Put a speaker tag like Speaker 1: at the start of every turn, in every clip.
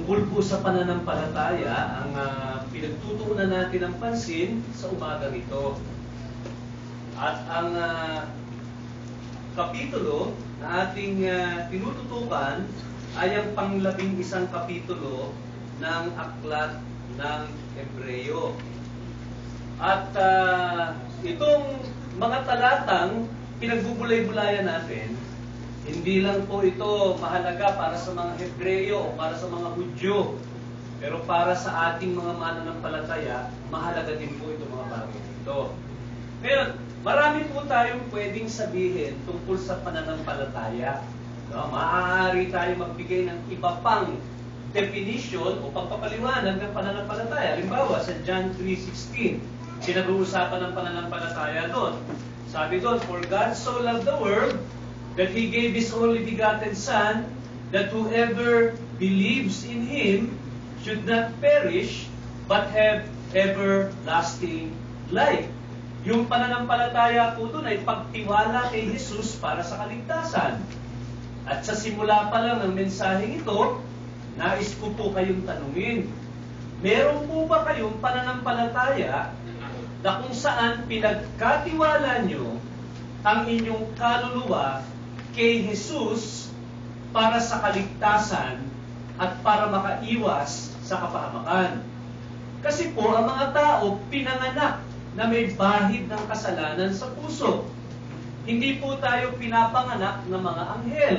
Speaker 1: Tungkol po sa pananampalataya, ang pinagtutuunan natin ng pansin sa umagang ito. At ang kapitulo na ating tinututukan ay ang pang-11 kapitulo ng Aklat ng Hebreo. At itong mga talatang pinagbubulay-bulayan natin, hindi lang po ito mahalaga para sa mga Hebreo o para sa mga Hudyo, pero para sa ating mga mananampalataya, mahalaga din po itong mga bagay ito. Ngayon, marami po tayong pwedeng sabihin tungkol sa pananampalataya. No? Maaari tayo magbigay ng iba pang definition o pagpapaliwanag ng pananampalataya. Halimbawa, sa John 3:16, pinag-uusapan ng pananampalataya doon. Sabi doon, "For God so loved the world, that He gave His only begotten Son, that whoever believes in Him should not perish, but have everlasting life." Yung pananampalataya po doon ay pagtiwala kay Jesus para sa kaligtasan. At sa simula pa lang ng mensaheng ito, nais ko po kayong tanungin, meron po ba kayong pananampalataya na kung saan pinagkatiwala nyo ang inyong kaluluwa kay Jesus para sa kaligtasan at para makaiwas sa kapahamakan? Kasi po, ang mga tao pinanganak na may bahid ng kasalanan sa puso. Hindi po tayo pinapanganak ng mga anghel.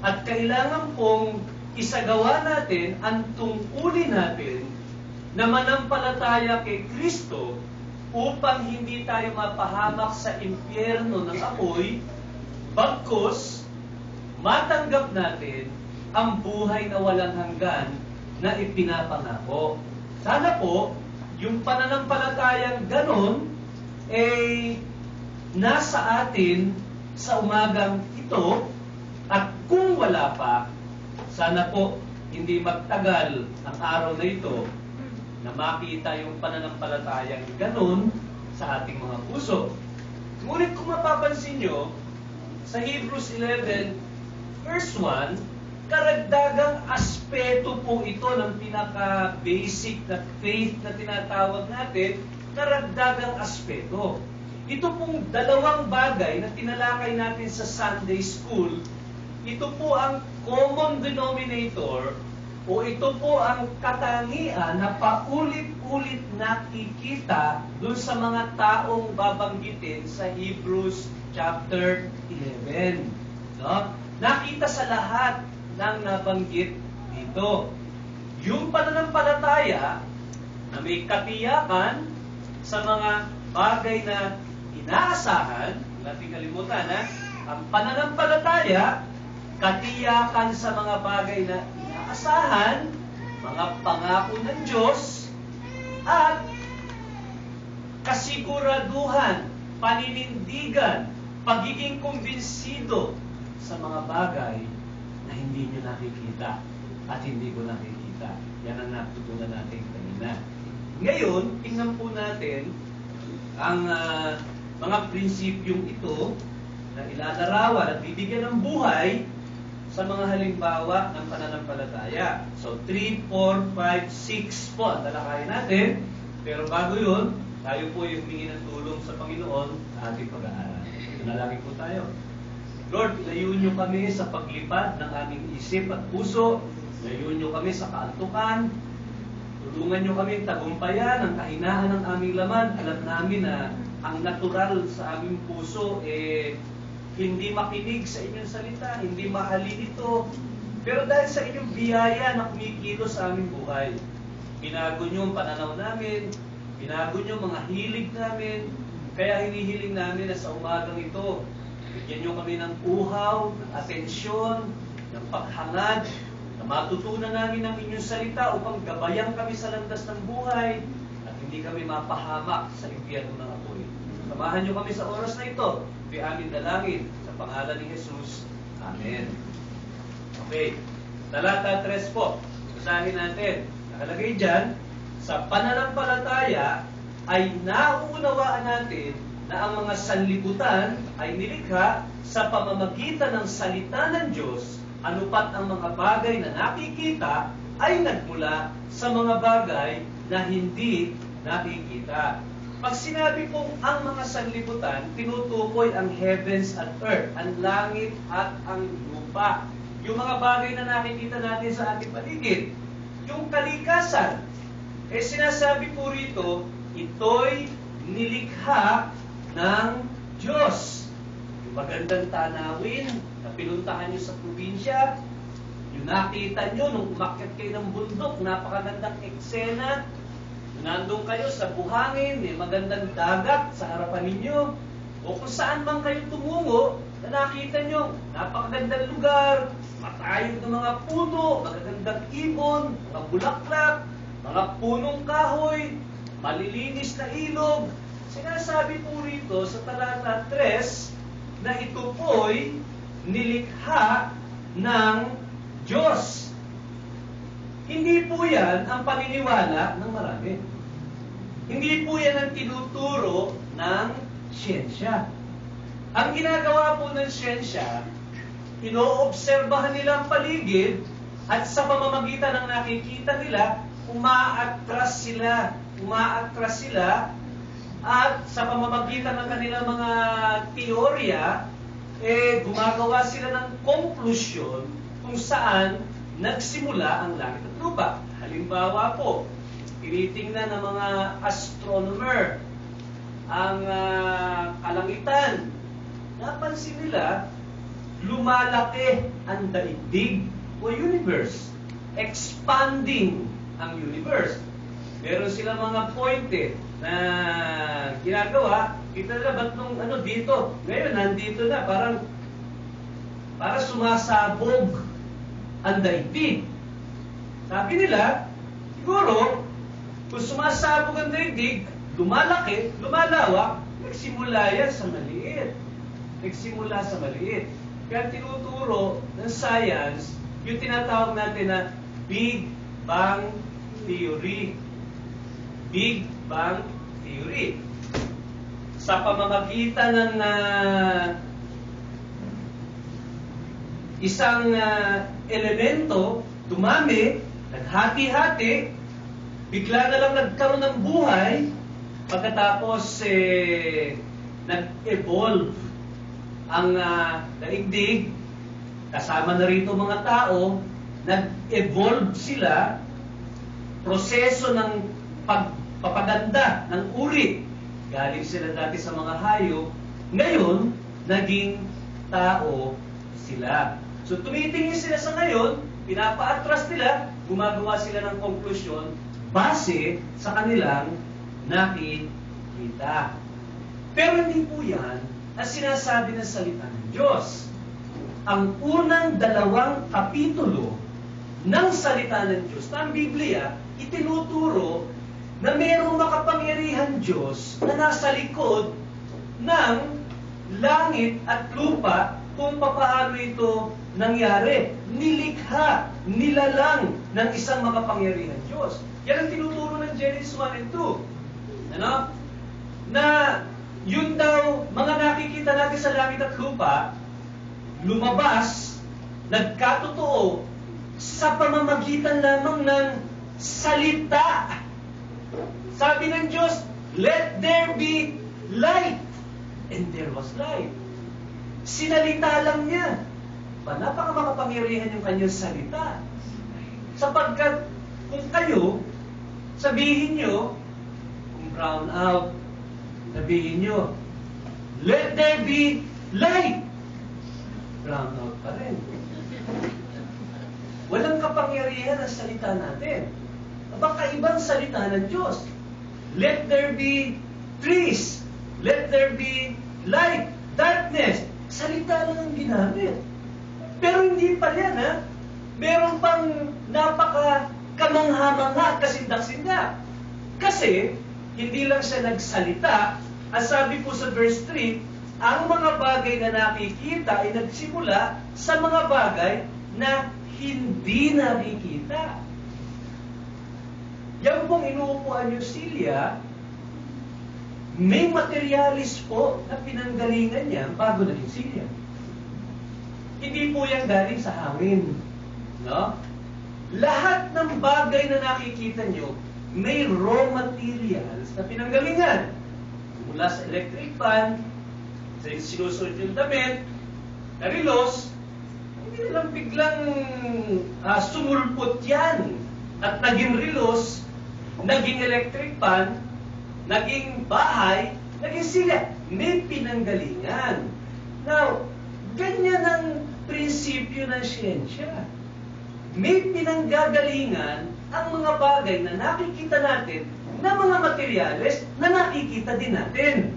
Speaker 1: At kailangan pong isagawa natin ang tungkulin natin na manampalataya kay Kristo upang hindi tayo mapahamak sa impyerno ng apoy, bagkus matanggap natin ang buhay na walang hanggan na ipinapangako. Sana po, yung pananampalatayang ganon ay nasa atin sa umagang ito, at kung wala pa, sana po hindi magtagal ang araw na ito na makita yung pananampalatayang ganon sa ating mga puso. Ngunit kung mapapansin nyo, sa Hebrews 11, verse 1, karagdagang aspeto po ito ng pinaka-basic na faith na tinatawag natin, karagdagang aspeto. Ito pong dalawang bagay na tinalakay natin sa Sunday School, ito po ang common denominator o ito po ang katangian na paulit-ulit nakikita dun sa mga taong babanggitin sa Hebrews chapter 11. No? Nakita sa lahat ng nabanggit dito. Yung pananampalataya na may katiyakan sa mga bagay na inaasahan, natin kalimutan ang pananampalataya, katiyakan sa mga bagay na inaasahan, mga pangako ng Diyos, at kasiguraduhan, paninindigan, pagiging kumbinsido sa mga bagay na hindi nyo nakikita at hindi ko nakikita. Yan ang natutunan natin kanina. Ngayon, tingnan po natin ang mga prinsipyong ito na ilalarawan at bibigyan ng buhay sa mga halimbawa ng pananampalataya. So, 3, 4, 5, 6 po ang talakayin natin. Pero bago yun, tayo po yung humingi ng tulong sa Panginoon sa ating pag-aaral. Manalangin po tayo. Lord, layuin niyo kami sa paglipad ng aming isip at puso. Layuin niyo kami sa kaantukan. Tulungan niyo kami tagumpayan ang kahinaan ng aming laman. Alam namin na ang natural sa aming puso hindi makinig sa inyong salita, hindi mahalin ito. Pero dahil sa inyong biyaya na kumikilos sa aming buhay, binago niyo ang pananaw namin, binago niyo mga hilig namin, kaya hinihiling namin na sa umagang ito, bigyan niyo kami ng uhaw, ng atensyon, ng paghangad, na matutunan namin ng inyong salita upang gabayan kami sa landas ng buhay at hindi kami mapahamak sa impyerno ng apoy. Samahan niyo kami sa oras na ito. Ito'y aming dalangin sa pangalan ni Jesus. Amen. Okay. Talata 3 po. Basahin natin. Nakalagay dyan, sa pananampalataya ay nauunawaan natin na ang mga sanlibutan ay nilikha sa pamamagitan ng salita ng Diyos, anupat ang mga bagay na nakikita ay nagmula sa mga bagay na hindi nakikita. Pag sinabi pong ang mga sanlibutan, tinutukoy ang heavens at earth, ang langit at ang lupa. Yung mga bagay na nakikita natin sa ating paligid. Yung kalikasan, sinasabi po rito, ito'y nilikha ng Diyos. Yung magandang tanawin na pinuntahan nyo sa probinsya, yung nakita nyo nung umakyat kayo ng bundok, napakagandang eksena. Nandun kayo sa buhangin, may magandang dagat sa harapan ninyo. O kung saan man kayo tumungo, na nakita nyo, napakagandang lugar, matayog ng mga puno, magagandang ibon, mga bulaklak, mga punong kahoy, malilinis na ilog. Sinasabi po rito sa talata 3 na ito po'y nilikha ng Diyos. Hindi po yan ang paniniwala ng marami. Hindi po yan ang tinuturo ng siyensya. Ang ginagawa po ng siyensya, inoobserbahan nila ang paligid at sa pamamagitan ng nakikita nila, umaatras sila at sa pamamagitan ng kanilang mga teorya, gumagawa sila ng konklusyon kung saan nagsimula ang langit at lupa. Halimbawa po, tinitingnan ng mga astronomer ang kalangitan. Napansin nila, lumalaki ang daigdig o universe. Expanding ang universe. Meron silang mga pointe na ginagawa. Kita nila, ba't nung dito? Ngayon, nandito na, parang sumasabog ang daigdig. Sabi nila, siguro, kung sumasabog ang daigdig, lumalaki, lumalawak, nagsimula yan sa maliit. Nagsimula sa maliit. Kaya tinuturo ng science, yung tinatawag natin na Big Bang Theory. Big Bang Theory. Sa pamamagitan ng isang elemento, dumami, naghati-hati, bigla na lang nagkaroon ng buhay, pagkatapos nag-evolve ang daigdig, kasama na rito mga tao, nag-evolve sila, proseso ng pagpapaganda ng uri. Galing sila dati sa mga hayop, ngayon, naging tao sila. So tumitingin sila sa ngayon, pinapaatras nila, gumagawa sila ng konklusyon base sa kanilang nakikita. Pero hindi po yan ang sinasabi ng salita ng Diyos. Ang unang 2 kapitulo ng salita ng Diyos, ng Biblia, itinuturo na mayroong makapangyarihan Diyos na nasa likod ng langit at lupa kung papaano ito nangyari. Nilikha, nilalang ng isang makapangyarihan Diyos. Yan ang tinuturo ng Genesis 1 and 2. Na yun daw, mga nakikita natin sa langit at lupa, lumabas, nagkatotoo, sa pamamagitan lamang ng salita. Sabi ng Diyos, let there be light. And there was light. Sinalita lang niya. Napaka-makapangyarihan yung kanyang salita. Sapagkat kung kayo, sabihin nyo, kung brown out, sabihin nyo, let there be light. Brown out pa rin. Walang kapangyarihan ang salita natin. Baka ibang salita ng Diyos. Let there be trees. Let there be light, darkness. Salita lang ang ginamit. Pero hindi pa yan, ha? Meron pang napaka-kamangha-mangha, kasindak-sindak. Kasi, hindi lang siya nagsalita. Ang sabi po sa verse 3, ang mga bagay na nakikita ay nagsimula sa mga bagay na hindi nakikita. Yan pong inuupuan yung silya, may materialis po na pinanggalingan niya bago naging silya. Hindi po yan galing sa hangin. No? Lahat ng ang bagay na nakikita nyo, may raw materials na pinanggalingan. Mula sa electric fan, sa sinusuot yung damit, na relos, hindi lang biglang sumulpot yan. At naging relos, naging electric fan, naging bahay, naging sila. May pinanggalingan. Now, ganyan ang prinsipyo ng siyensya. May pinanggagalingan ang mga bagay na nakikita natin na mga materyales na nakikita din natin.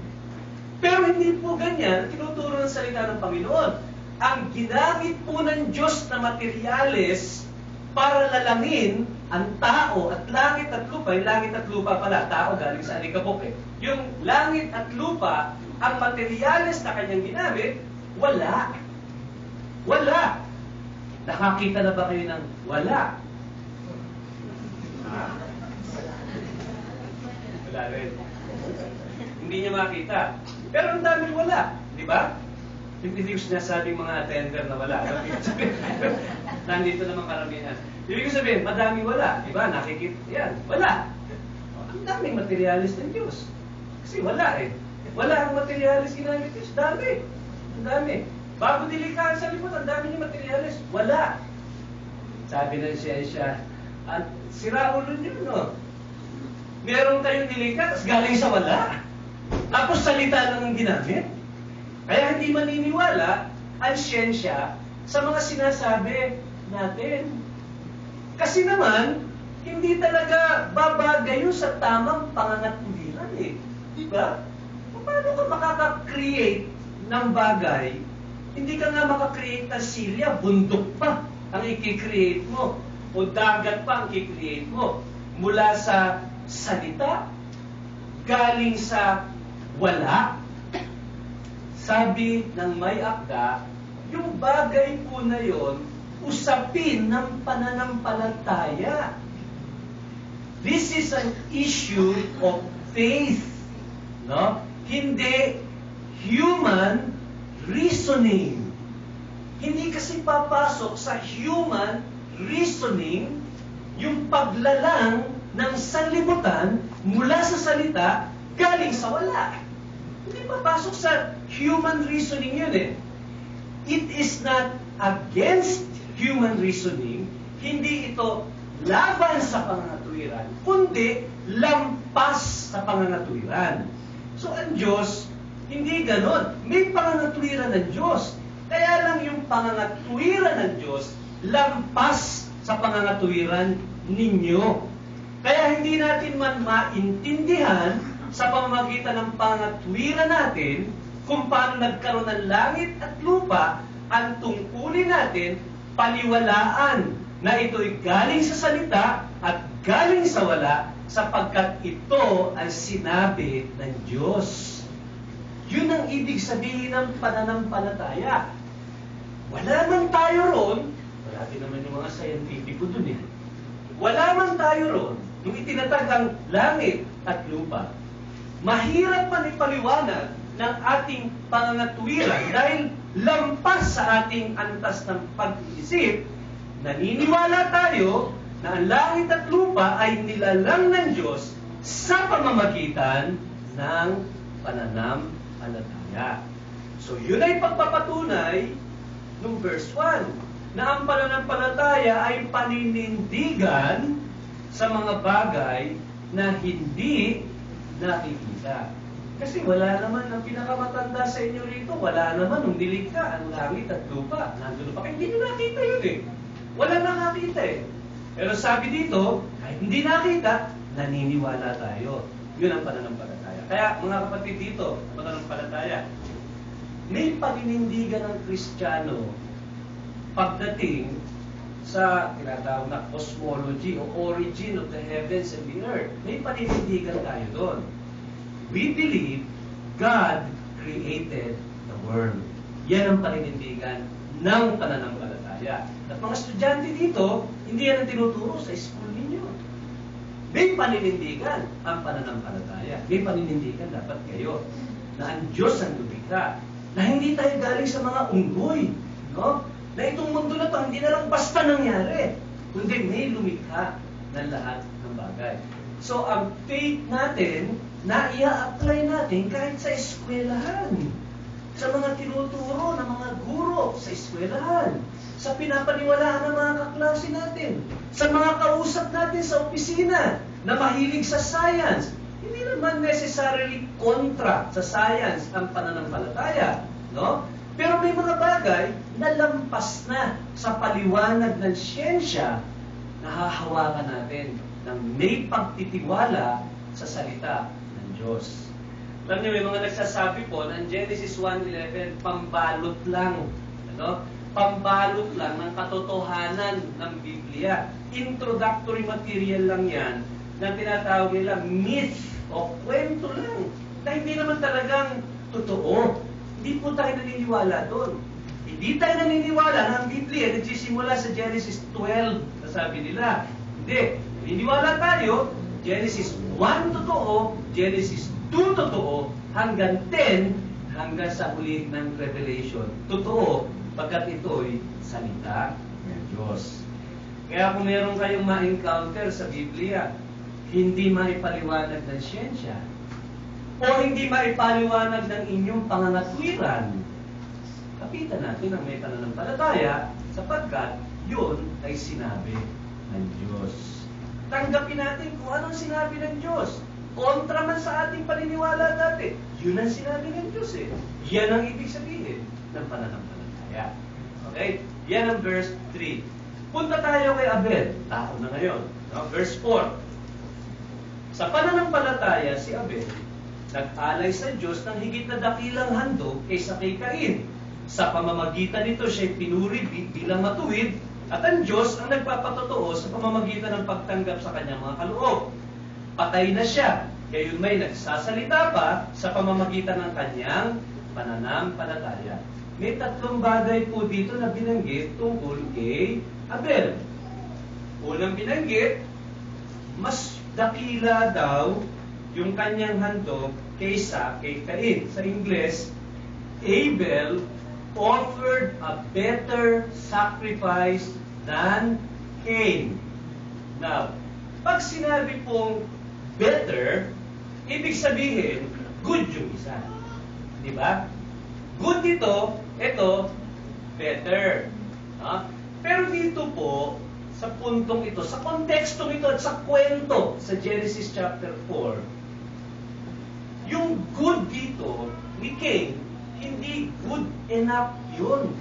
Speaker 1: Pero hindi po ganyan tinuturo ng salita ng Panginoon. Ang ginamit po ng Diyos na materyales para lalangin ang tao at langit at lupa. Yung langit at lupa pala, tao galing sa alikabok eh. Yung langit at lupa, ang materyales na kanyang ginamit, wala. Wala. Nakakita na ba kayo ng wala? Wala rin. Hindi niya makita. Pero ang daming wala. Di ba? Hindi ko sinasabing mga attender na wala. Nandito naman karamihan. Ibig ko sabihin, madaming wala. Di ba? Nakikita yan. Wala. Ang daming materialis ng Diyos. Kasi wala eh. Wala ang materialis ginamit Diyos. Dami. Ang dami. Bago dilikaan sa likod, ang dami niya materialis. Wala. Sabi ng siyensya, at sira ulo niyo, no? Meron kayong nilika, tapos galing sa wala. Tapos salita lang ang ginamit. Kaya hindi maniniwala ang siyensya sa mga sinasabi natin. Kasi naman, hindi talaga babagay yun sa tamang pangangatwiran eh. Diba? Paano ka makaka-create ng bagay? Hindi ka nga makakreate ng silya, bundok pa ang i-create mo. O dagat pa ang i-create mo. Mula sa salita, galing sa wala. Sabi ng may akda, yung bagay po na yon, usapin ng pananampalataya. This is an issue of faith. No? Hindi human reasoning. Hindi kasi papasok sa human reasoning yung paglalang ng sanlibutan mula sa salita galing sa wala. Hindi papasok sa human reasoning yun eh. It is not against human reasoning. Hindi ito laban sa pangangatwiran, kundi lampas sa pangangatwiran. So ang Diyos, hindi ganon. May pangangatwiran ng Diyos. Kaya lang yung pangangatwiran ng Diyos, lampas sa pangangatwiran ninyo. Kaya hindi natin man maintindihan sa pamamagitan ng pangangatwiran natin kung paano nagkaroon ng langit at lupa, ang tungkulin natin, paliwalaan na ito'y galing sa salita at galing sa wala sapagkat ito ang sinabi ng Diyos. Yun ang ibig sabihin ng pananampalataya. Wala man tayo ron, wala din naman yung mga scientifico dun eh. Wala man tayo ron, yung itinatag ang langit at lupa. Mahirap man ipaliwanag ng ating pangangatwiran dahil lampas sa ating antas ng pag-iisip, naniniwala tayo na ang langit at lupa ay nilalang ng Diyos sa pamamagitan ng pananampalataya. So yun ay pagpapatunay ng verse 1 na ang pananampalataya ay paninindigan sa mga bagay na hindi nakikita. Kasi wala naman ang pinakamatanda sa inyo rito, wala naman nung nilikha ang langit at lupa. Nandun pa kayo, hindi nyo nakita yun eh. Wala nakakita eh. Pero sabi dito, kahit hindi nakita, naniniwala tayo. Yun ang pananampalataya. Kaya mga kapatid dito, pananampalataya, may paninindigan ng Kristiyano pagdating sa tinatawag na cosmology o origin of the heavens and the earth. May paninindigan tayo doon. We believe God created the world. Yan ang paninindigan ng pananampalataya. At mga estudyante dito, hindi yan ang tinuturo sa school ninyo. May paninindigan ang pananampalataya. May paninindigan dapat kayo na ang Diyos ang lumikha. Na hindi tayo galing sa mga unggoy. No? Na itong mundo na to, hindi na lang basta nangyari. Kundi may lumikha ng lahat ng bagay. So, ang faith natin, na i-apply natin kahit sa eskwelahan, sa mga tinuturo ng mga guro sa eskwelahan, sa pinapaniwalaan ng mga kaklase natin, sa mga kausap natin sa opisina na mahilig sa science. Hindi naman necessarily kontra sa science ang pananampalataya, no? Pero may mga bagay na lampas na sa paliwanag ng siyensya na hahawakan natin ng may pagtitiwala sa salita ng Diyos. Alam niyo, may mga nagsasabi po ng Genesis 1:11, pambalot lang. Ano? Pambalot lang ng katotohanan ng Biblia. Introductory material lang yan na tinatawag nila myth o kwento lang na hindi naman talagang totoo. Hindi po tayo naniniwala doon. Hindi tayo naniniwala na ang Biblia nagsisimula sa Genesis 12 na sabi nila. Hindi. Naniniwala tayo, Genesis 1 totoo, Genesis 2 totoo, hanggang 10, hanggang sa uli ng Revelation. Totoo, pagkat ito'y salita ng Diyos. Kaya kung meron kayong ma-encounter sa Biblia, hindi maipaliwanag ng siyensya, o hindi maipaliwanag ng inyong pangangatwiran, kapitan natin ang may pananampalataya sapagkat yun ay sinabi ng Diyos. Tanggapin natin kung anong sinabi ng Diyos. Kontra man sa ating paniniwala natin, yun ang sinabi ng Diyos eh. Yan ang ibig sabihin ng pananampalataya. Okay? Yan ang verse 3. Punta tayo kay Abel. Tao na ngayon. No? Verse 4. Sa pananampalataya, si Abel nag-alay sa Diyos ng higit na dakilang handog kaysa kay Cain. Sa pamamagitan nito, siya'y pinuri bilang matuwid, at ang Diyos ang nagpapatotoo sa pamamagitan ng pagtanggap sa kanyang mga kaloob. Patay na siya, gayon may nagsasalita pa sa pamamagitan ng kanyang pananampalataya. May tatlong bagay po dito na binanggit tungkol kay Abel. Unang binanggit, mas dakila daw yung kanyang handog kaysa kay Cain. Sa Ingles, Abel offered a better sacrifice than Cain. Now, pag sinabi pong better, ibig sabihin, good yung isa. Di ba? Good dito, ito, better. Pero dito po, sa puntong ito, sa kontekstong ito at sa kwento sa Genesis chapter 4, yung good dito ni Cain, hindi good enough yun.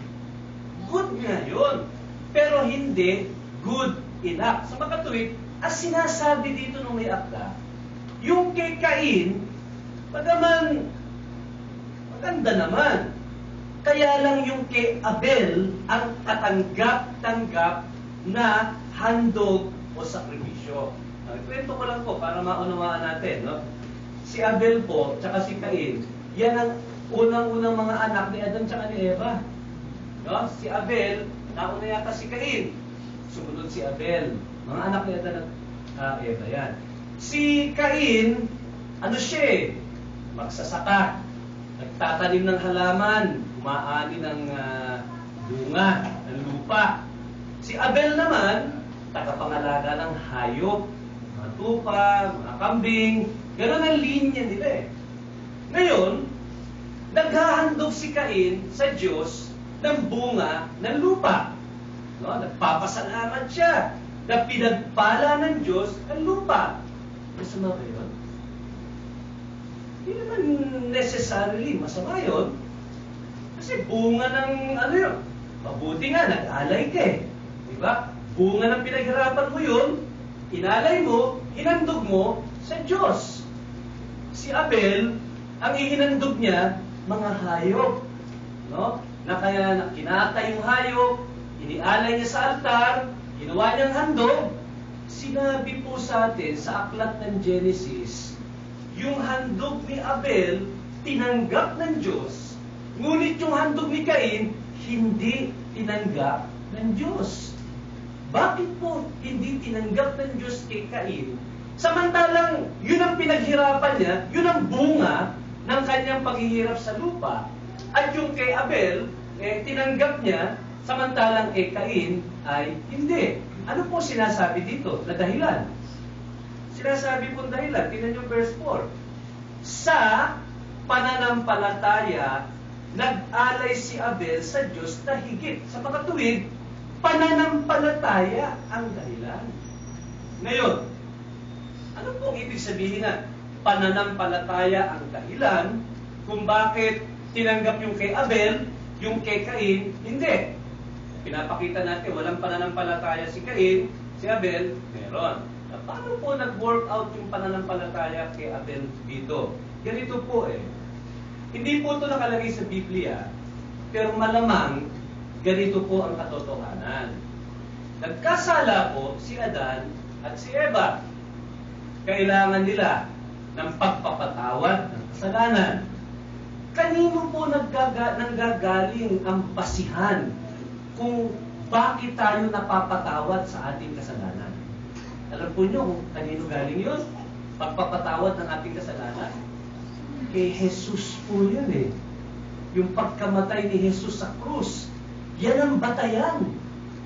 Speaker 1: Good nga yun. Pero hindi good enough. Sa makatuwid, as sinasabi dito nung may akda, yung kay Cain, pagaman, maganda naman. Kaya lang yung kay Abel, ang katanggap-tanggap na handog o sakripisyo. Kwento ko lang po para maunawaan natin. No? Si Abel po, tsaka si Cain, yan ang unang-unang mga anak ni Adam tsaka ni Eva. No? Si Abel, nauna yata si Cain. Sumunod si Abel. Mga anak ni Adam at Eva yan. Si Cain, ano siya eh? Magsasaka. Nagtatanim ng halaman. Umaani ng bunga, ng lupa. Si Abel naman, tagapangalaga ng hayop. Mga tupa, mga kambing. Ganon ang linya nila eh. Ngayon, naghahandog si Cain sa Diyos ng bunga ng lupa. No? Nagpapasalamat siya na pinagpala ng Diyos ang lupa. Masama ba yun? Hindi naman necessarily masama yun. Kasi bunga ng ano yun. Mabuti nga, nag-alay ka eh. Diba? Bunga ng pinaghirapan mo yun, inalay mo, hinandog mo sa Diyos. Si Abel, ang ihinandog niya, mga hayop. No? Na kaya kinatay yung hayop, inialay niya sa altar, ginawa niyang handog. Sinabi po sa atin sa aklat ng Genesis, yung handog ni Abel, tinanggap ng Diyos. Ngunit yung handog ni Cain, hindi tinanggap ng Diyos. Bakit po hindi tinanggap ng Diyos kay Cain? Samantalang yun ang pinaghirapan niya, yun ang bunga ng kanyang paghihirap sa lupa. At yung kay Abel, tinanggap niya, samantalang kay Cain ay hindi. Ano po sinasabi dito na dahilan? Sinasabi pong dahilan, tingnan niyo verse 4. Sa pananampalataya, nag-alay si Abel sa Diyos na higit. Sa makatuwid, pananampalataya ang dahilan. Ngayon, ano pong ibig sabihin na pananampalataya ang dahilan kung bakit tinanggap yung kay Abel, yung kay Cain, hindi? Pinapakita natin, walang pananampalataya si Cain, si Abel, meron. Paano po nag-work out yung pananampalataya kay Abel dito? Ganito po Hindi po ito nakalagay sa Biblia, pero malamang ganito po ang katotohanan. Nagkasala po si Adan at si Eva. Kailangan nila ng pagpapatawad ng kasalanan. Kanino po nanggagaling ang basihan kung bakit tayo napapatawad sa ating kasalanan? Alam po nyo kung kanino galing yun? Pagpapatawad ng ating kasalanan? Kay Jesus po yun Yung pagkamatay ni Jesus sa krus. Yan ang batayan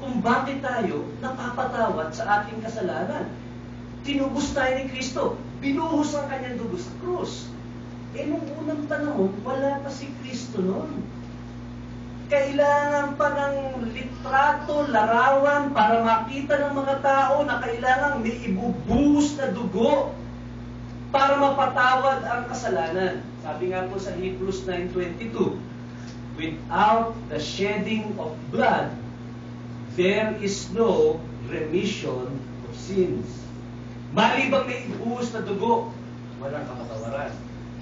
Speaker 1: kung bakit tayo napapatawad sa ating kasalanan. Tinubos tayo ni Kristo. Binuhos ang kanyang dugo sa krus. Nung unang panahon, wala pa si Kristo noon. Kailangan pa ng litrato, larawan para makita ng mga tao na kailangan may ibubuhos na dugo para mapatawad ang kasalanan. Sabi nga po sa Hebrews 9:22, without the shedding of blood, there is no remission of sins. Malibang may ibuhos na dugo, walang kapatawaran.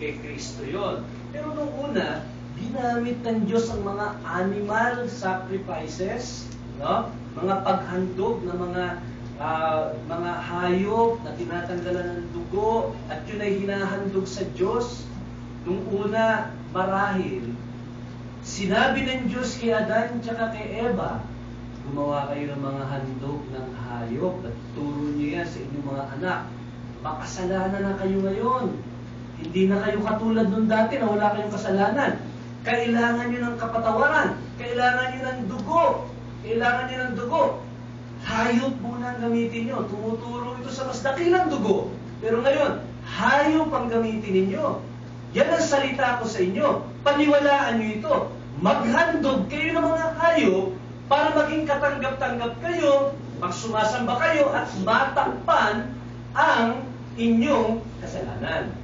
Speaker 1: Kay Kristo yon. Pero nung una, ginamit ng Diyos ang mga animal sacrifices, no? Mga paghandog na mga hayop na tinatanggalan ng dugo at yun ay hinahandog sa Diyos. Nung una, marahil, sinabi ng Diyos kay Adan at kay Eva, gumawa kayo ng mga handog ng hayop at turo niyo yan sa inyong mga anak. Makasalanan na kayo ngayon. Hindi na kayo katulad nung dati na wala kayong kasalanan. Kailangan nyo ng kapatawaran. Kailangan nyo ng dugo. Kailangan nyo ng dugo. Hayop muna ang gamitin nyo. Tumuturo ito sa mas dakilang dugo. Pero ngayon, hayop ang gamitin ninyo. Yan ang salita ko sa inyo. Paniwalaan nyo ito. Maghandog kayo ng mga hayop para maging katanggap-tanggap kayo, magsumasamba kayo at matakpan ang inyong kasalanan.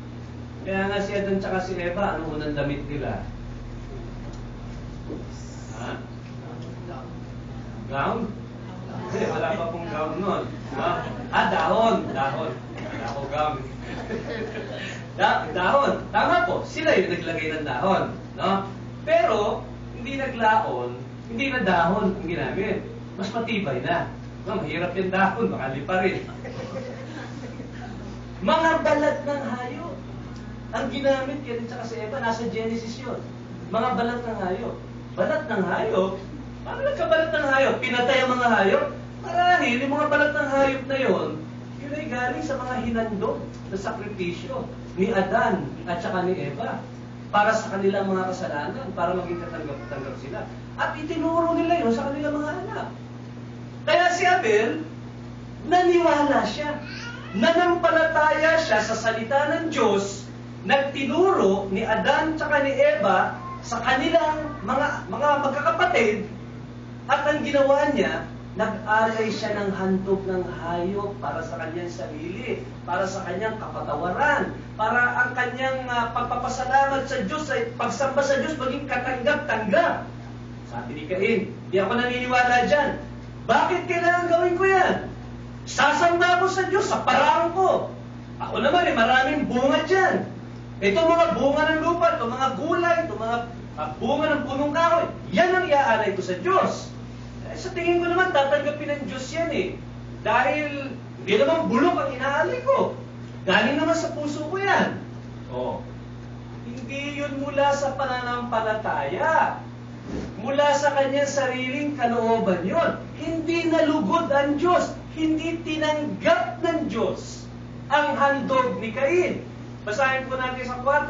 Speaker 1: Kaya nga si Adan tsaka si Eva, anong unang damit nila? Ha? Gown? Hindi, wala pa pong gown nun. Dahon. Dahon. Wala ko gown. Dahon. Tama po, sila yung naglagay ng dahon. No? Pero, hindi naglaon, hindi na dahon ang ginamit. Mas matibay na. No, mahirap yung dahon, baka lipa rin. Mga balat ng hayop. Ang ginamit yan sa si Eva, nasa Genesis yun. Mga balat ng hayop. Balat ng hayop? Paano nagkabalat ng hayop? Pinatay ang mga hayop? Marahil, yung mga balat ng hayop na yun, yun ay galing sa mga hinandog na sakripisyo ni Adan at saka ni Eva para sa kanilang mga kasalanan, para maging katanggap-tanggap sila. At itinuro nila yun sa kanilang mga anak. Kaya si Abel, naniwala siya. Nanampalataya siya sa salita ng Diyos. Nagtinuro ni Adan at ni Eva sa kanilang mga magkakapatid at ang ginawa niya, nag-alay siya ng handog ng hayop para sa kanyang sarili, para sa kanyang kapatawaran, para ang kanyang pagpapasalamat sa Diyos, ay pagsamba sa Diyos maging katanggap-tanggap. Sabi ni Cain, di ako naniniwala dyan. Bakit kailangan gawin ko yan? Sasamba ko sa Diyos sa parang ko. Ako naman maraming bunga dyan. Ito mga bunga ng lupa, ito mga gulay, ito mga bunga ng punong kahoy. Yan ang iaalay ko sa Diyos. Sa tingin ko naman, tatanggapin ng Diyos yan Dahil hindi naman bulok ang inaalay ko. Galing naman sa puso ko yan. Hindi yun mula sa pananampalataya. Mula sa kanyang sariling kalooban yun. Hindi nalugod ang Diyos. Hindi tinanggap ng Diyos ang handog ni Cain. Basahin po natin sa 4.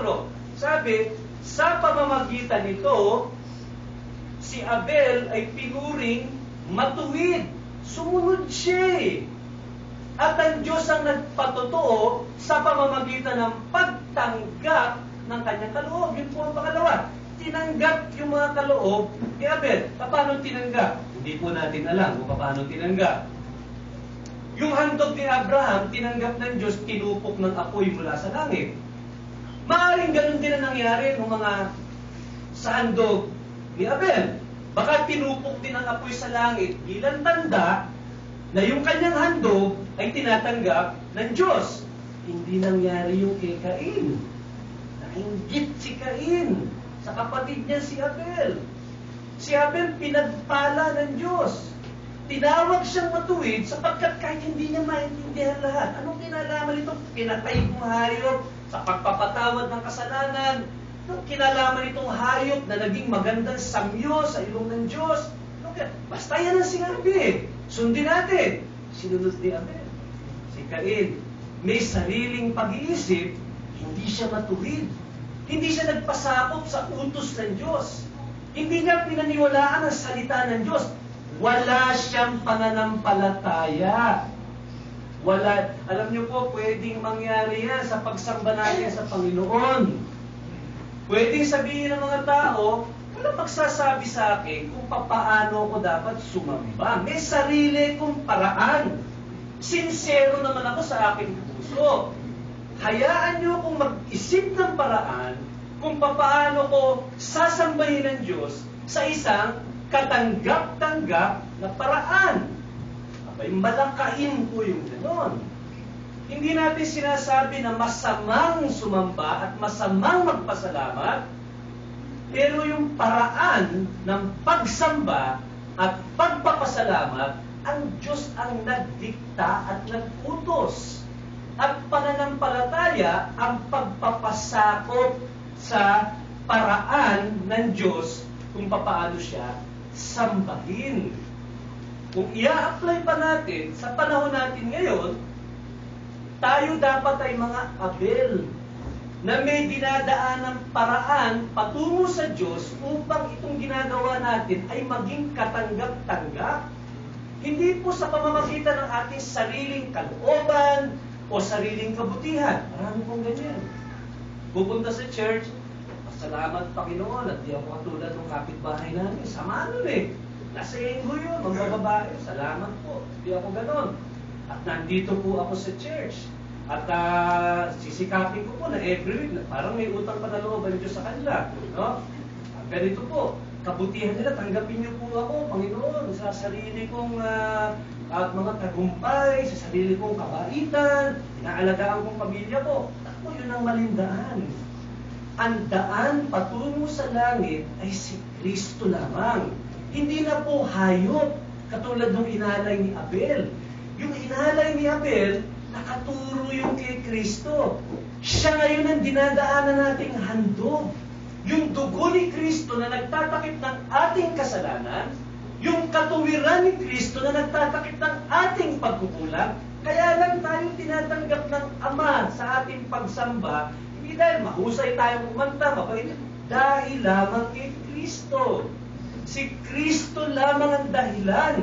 Speaker 1: Sabi, sa pamamagitan nito, si Abel ay pinuring matuwid Sumunod siya eh. At ang Diyos ang nagpatotoo sa pamamagitan ng pagtanggap ng kanyang kaloob. Yun po ang pangalawa. Tinanggap yung mga kaloob ni Abel. Paano tinanggap? Hindi po natin alam kung paano tinanggap. Yung handog ni Abraham, tinanggap ng Diyos, tinupok ng apoy mula sa langit. Maaaring ganun din ang nangyari ng mga sa handog ni Abel. Baka tinupok din ang apoy sa langit bilang tanda na yung kanyang handog ay tinatanggap ng Diyos. Hindi nangyari yung kay Cain. Nainggit si Cain sa kapatid niya si Abel. Si Abel pinagpala ng Diyos. Tinawag siyang matuwid sapagkat kahit hindi niya maintindihan lahat. Anong kinalaman nito? Pinatay kong hayop sa pagpapatawad ng kasalanan. Anong kinalaman itong hayop na naging magandang samyo sa ilong ng Diyos? Basta yan ang sinabi. Sundin natin. Sinunod ni Abel. Si Cain, may sariling pag-iisip, hindi siya matuwid. Hindi siya nagpasakop sa utos ng Diyos. Hindi niya pinaniwalaan ang salita ng Diyos. Wala siyang pananampalataya. Wala. Alam niyo po, pwedeng mangyari yan sa pagsamba natin sa Panginoon. Pwedeng sabihin ng mga tao, wala magsasabi sa akin kung paano ko dapat sumamba. May sarili kong paraan. Sincero naman ako sa aking puso. Hayaan niyo akong mag-isip ng paraan kung paano ko sasambahin ng Diyos sa isang katanggap-tanggap na paraan. Abay, malakain po yung gano'n. Hindi natin sinasabi na masamang sumamba at masamang magpasalamat, pero yung paraan ng pagsamba at pagpapasalamat, ang Diyos ang nagdikta at nag-utos. At pananampalataya ang pagpapasakop sa paraan ng Diyos kung paano siya sambahin. Kung i-apply pa natin sa panahon natin ngayon, tayo dapat ay mga Abel na may dinadaan ng paraan patungo sa Diyos upang itong ginagawa natin ay maging katanggap-tanggap. Hindi po sa pamamagitan ng ating sariling kalooban o sariling kabutihan. Marami pong ganyan. Pupunta sa church, salamat Panginoon at di ako katulad ng kapitbahay namin. Sama nun eh. Nasa Engho yun, mga babae. Salamat po. Di ako ganon. At nandito po ako sa church. At sisikapin ko po na every week, parang may utang pa na loob ang Diyos sa kanila. No? Ganito po. Kabutihan nila, tanggapin niyo po ako, Panginoon, sa sarili kong at mga tagumpay, sa sarili kong kabaitan, inaalagaan kong pamilya ko. Ako, yun ang malindaan. Ang daan patungo sa langit ay si Kristo lamang. Hindi na po hayop, katulad ng inalay ni Abel. Yung inalay ni Abel, nakaturo yung kay Kristo. Siya ngayon ang dinadaanan nating handog. Yung dugo ni Kristo na nagtatakip ng ating kasalanan, yung katuwiran ni Kristo na nagtatakip ng ating pagkukulang, kaya lang tayo tinatanggap ng Ama sa ating pagsamba, hindi dahil mahusay tayong kumanta, mabait, dahil lamang kay Kristo. Si Kristo lamang ang dahilan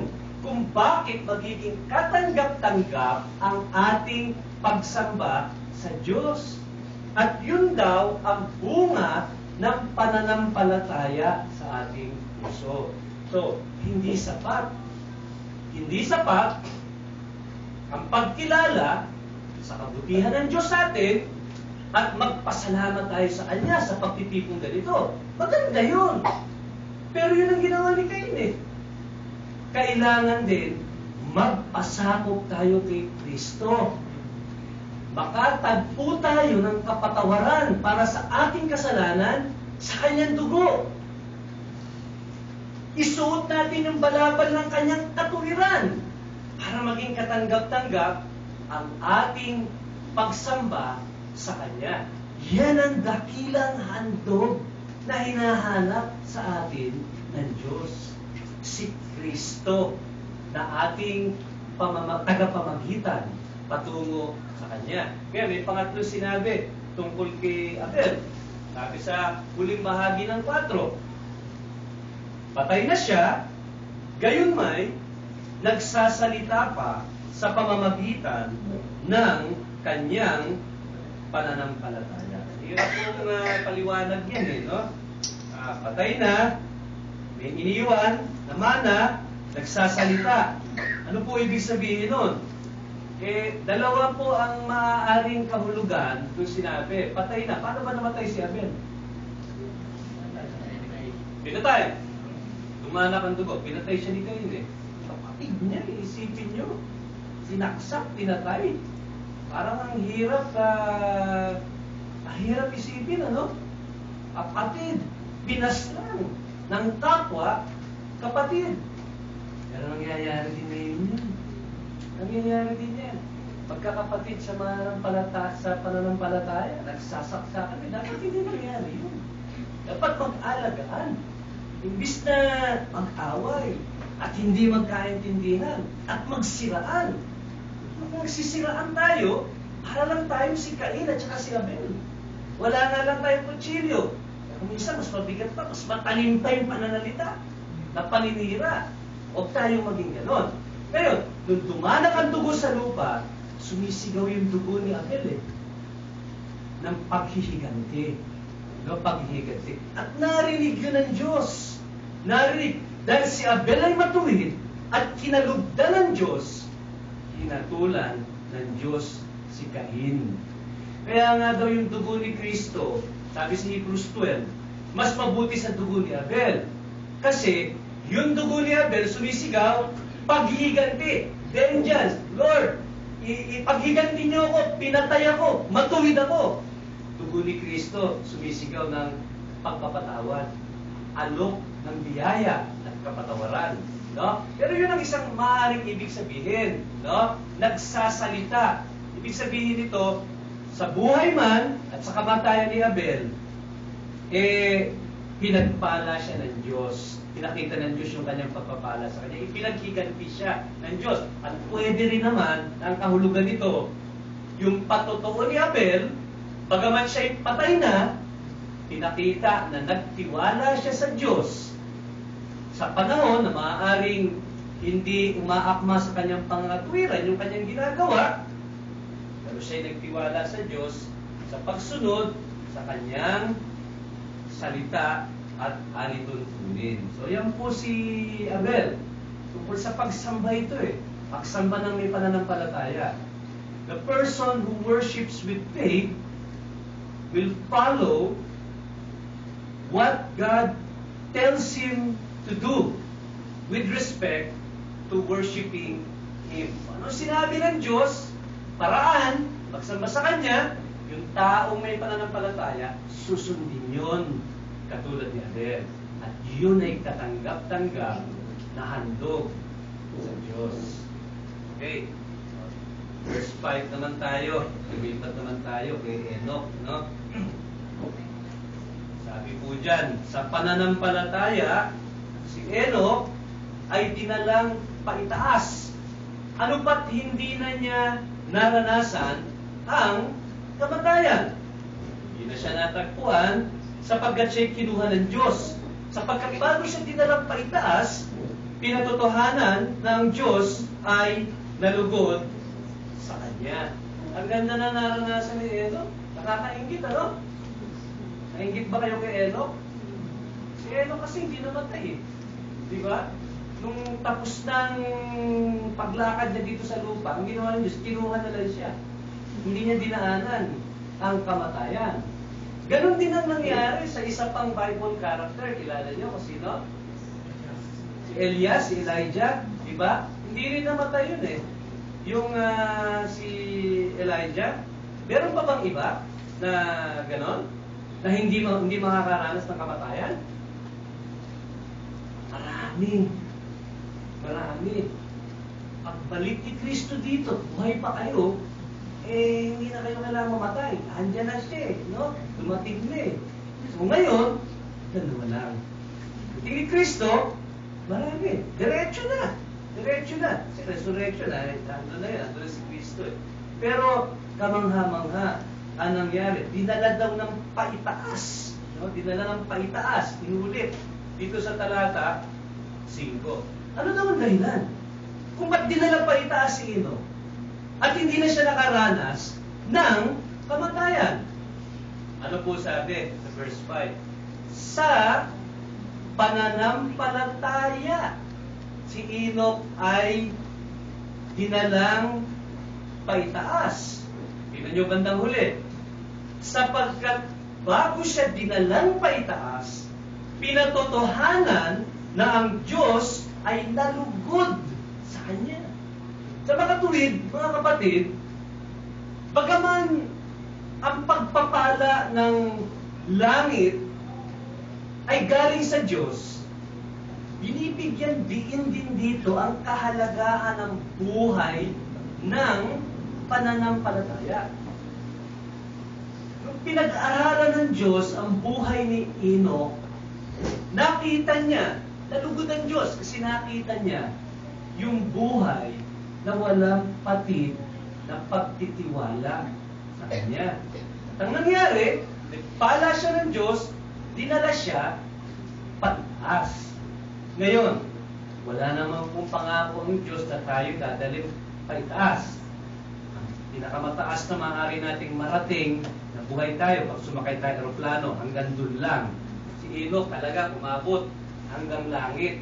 Speaker 1: kung bakit magiging katanggap-tanggap ang ating pagsamba sa Diyos. At yun daw ang bunga ng pananampalataya sa ating puso. So, hindi sapat. Hindi sapat ang pagkilala sa kabutihan ng Diyos sa atin at magpasalamat tayo sa Kanya sa pagtitipong ganito. Maganda yun. Pero yun ang ginawa ni Cain eh. Kailangan din magpasakop tayo kay Kristo. Makatagpo tayo ng kapatawaran para sa ating kasalanan sa Kanyang dugo. Isuot natin yung balabal ng Kanyang katuwiran para maging katanggap-tanggap ang ating pagsamba sa Kanya. Yan ang dakilang handog na hinahanap sa atin ng Diyos. Si Kristo na ating tagapamagitan patungo sa Kanya. Kaya may pangatlong sinabi tungkol kay Abel. Sabi sa huling bahagi ng 4, patay na siya, gayon may nagsasalita pa sa pamamagitan ng kanyang pananampalataya. Hirap pong paliwanag yan no? Patay na, may iniwan, namana, nagsasalita. Ano po ibig sabihin nun? Dalawa po ang maaaring kahulugan kung sinabi, patay na. Paano ba namatay si Abel? Pinatay. Tumanak ang dugo. Pinatay siya ni Cain Kapatid niya, isipin nyo. Sinaksak, pinatay. Parang ang hirap, hirap isipin, ano? Kapatid, pinaslang ng kapwa, kapatid. Pero nangyayari din ngayon yan. Nangyayari din yan. Pagkakapatid sa pananampalataya, nagsasaksakan, dapat hindi nangyayari yun. Dapat mag-alagaan. Imbis na mag-away at hindi magkaintindihan at magsiraan. Magsisiraan tayo, para lang tayo si Cain at saka si Abel. Wala nga lang tayong kutsilyo. Kung minsan, mas mabigat pa, mas matalim pa yung pananalita na paninira. Huwag tayong maging ganon. Ngayon, nung dumanak ang dugo sa lupa, sumisigaw yung dugo ni Abel ng paghihiganti. Paghihiganti. At narinig yun ng Diyos. Narinig. Dahil si Abel ay matuwid at kinalugdan ng Diyos, hinatulan ng Diyos si Cain. Kaya nga daw yung dugo ni Kristo, sabi sa Hebrews 12, mas mabuti sa dugo ni Abel. Kasi yung dugo ni Abel sumisigaw, paghihiganti, vengeance, Lord, ipaghiganti niyo ako, pinatay ako, matuwid ako. Dugo ni Kristo sumisigaw ng pagpapatawad, alok ng biyaya at kapatawaran. No? Pero yun ang isang maaaring ibig sabihin. No? Nagsasalita. Ibig sabihin nito, sa buhay man at sa kamatayan ni Abel, pinagpala siya ng Diyos. Pinakita ng Diyos yung kanyang pagpapala sa kanya. Ipinaghiganti siya ng Diyos. At pwede rin naman, ang kahulugan nito, yung patotoo ni Abel, bagaman siya'y patay na, pinakita na nagtiwala siya sa Diyos sa panahon na maaaring hindi umaakma sa kanyang pangatwiran yung kanyang ginagawa, pero siya'y nagtiwala sa Diyos sa pagsunod sa kanyang salita at alituntunin. So yan po si Abel. Tungkol sa pagsamba ito pagsamba ng may pananampalataya. The person who worships with faith will follow what God tells him to do with respect to worshiping Him. Ano sinabi ng Diyos? Paraan, magsamba sa Kanya, yung taong may pananampalataya, susundin yun, katulad ni Abel. At yun ay katanggap-tanggap na handog sa Diyos. Okay. Verse 5 naman tayo. Lumipat naman tayo kay Enoch, no? Sabi po dyan, sa pananampalataya, si Enoch ay dinalang paitaas. Ano ba't hindi na niya naranasan ang kamatayan? Hindi na siya natagpuan sapagkat siya'y kinuha ng Diyos. Sapagkat bago siya dinalang paitaas, pinatotohanan ng Diyos ay nalugod sa kanya. Ang ganda na naranasan ni Enoch. Nakakaingit, ano? Naingit ba kayo kay Enoch? Si Enoch kasi hindi namatay Di ba? Nung tapos ng paglakad niya dito sa lupa, ang ginawa ng Diyos, kinuha na lang siya. Hindi niya dinaanan ang kamatayan. Ganon din ang nangyari sa isa pang Bible character. Kilala niyo kung sino? Si Elias, si Elijah. Di ba? Hindi rin namatay yun Yung si Elijah, meron pa bang iba na ganon? Na hindi makakaranas ng kamatayan? Marami. Pagbalik ni Kristo dito, buhay pa kayo, hindi na kayo kailangan mamatay. Andyan na siya, no? Dumating na So ngayon, dalawa lang. Pagdating ni Kristo, marami. Diretso na. Sa resurrection ando na yan, ando na si Kristo Pero, kamangha-mangha, ang nangyari, dinala daw ng paitaas. No? Dinala ng paitaas, inulit. Dito sa talata 5. Ano daw ang dahilan? kung ba't dinala pa itaas si Enoch at hindi na siya nakaranas ng kamatayan. Ano po sabi sa verse 5? Sa pananampalataya, si Enoch ay dinalang paitaas. Tingnan nyo bandang huli. Sapagkat bago siya dinalang paitaas, pinatotohanan na ang Diyos ay nalugod sa Kanya. Sa mga tuwid, mga kapatid, bagaman ang pagpapala ng langit ay galing sa Diyos, binibigyan diin din dito ang kahalagahan ng buhay ng pananampalataya. Nung pinag-aralan ng Diyos ang buhay ni Enoch, nakita niya, nalugod ang Diyos kasi nakita niya yung buhay na walang patid na pagtitiwala sa Kanya. At ang nangyari, nagpala siya ng Diyos, dinala siya pataas. Ngayon, wala naman pong pangako ng Diyos na tayo dadalhin paitaas. Ang pinakamataas na maaari nating marating na buhay tayo pag sumakay tayo aeroplano, hanggang dun lang. Si Enoch talaga umabot hanggang langit.